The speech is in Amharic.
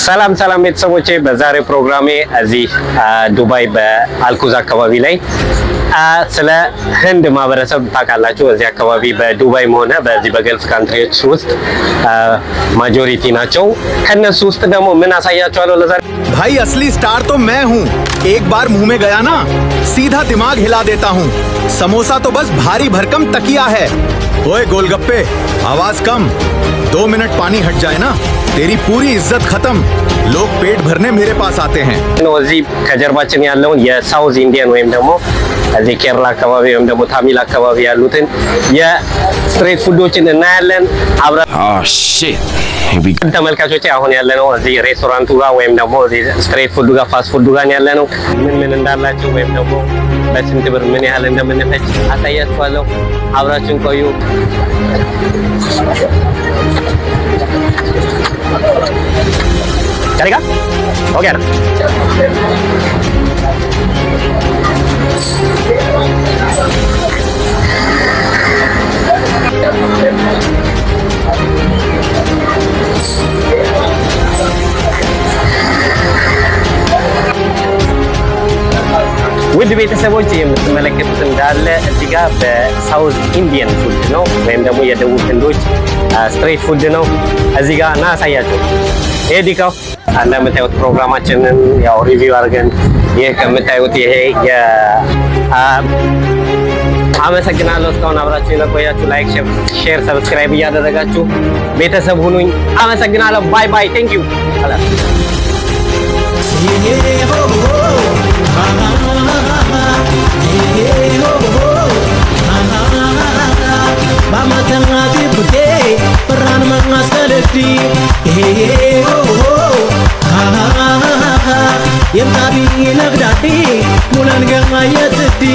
ሰላም ሰላም ቤተሰቦቼ በዛሬ ፕሮግራሜ እዚህ ዱባይ በአልኩዝ አካባቢ ላይ ስለ ህንድ ማህበረሰብ ታውቃላችሁ። እዚህ አካባቢ በዱባይም ሆነ በዚህ በገልፍ ካንትሪዎች ውስጥ ማጆሪቲ ናቸው። ከነሱ ውስጥ ደግሞ ምን አሳያችኋለሁ ለዛሬ። भाई असली स्टार तो मैं हूँ। एक बार मुंह में गया ना सीधा दिमाग हिला देता हूँ। समोसा तो बस भारी भरकम तकिया है। ओए गोलगप्पे आवाज कम, 2 मिनट पानी हट जाए ना तेरी पूरी इज्जत खत्म। लोग पेट भरने मेरे पास आते हैं। እዚህ ከጀርባችን ያለውን የሳውዝ ኢንዲያን ወይም ደግሞ እዚህ ኬረላ አካባቢ ወይም ደግሞ ታሚል አካባቢ ያሉትን የስትሬት ፉዶችን እናያለን አብረን። ተመልካቾቼ አሁን ያለነው እዚህ ሬስቶራንቱ ጋር ወይም ደግሞ እዚህ ስትሬት ፉዱ ጋር ፋስት ፉዱ ጋር ያለነው ምን እንዳላቸው ወይም ደግሞ በስንት ብር ምን ያህል እንደምንፈጅ አሳያችኋለሁ። አብራችን ቆዩ። चलेगा हो गया ना। ውድ ቤተሰቦች የምትመለከቱት እንዳለ እዚህ ጋር በሳውዝ ኢንዲያን ፉድ ነው ወይም ደግሞ የደቡብ ህንዶች ስትሬት ፉድ ነው። እዚህ ጋር እና አሳያችሁ ዲካው እንደምታዩት ፕሮግራማችንን ያው ሪቪው አድርገን ይሄ ከምታዩት ይሄ አመሰግናለሁ። እስካሁን አብራችሁ የቆያችሁ ላይክ፣ ሼር፣ ሰብስክራይብ እያደረጋችሁ ቤተሰብ ሁኑኝ። አመሰግናለሁ። ባይ ባይ። ቴንክ ዩ። Yang tabi nagdati mulan gang ayat di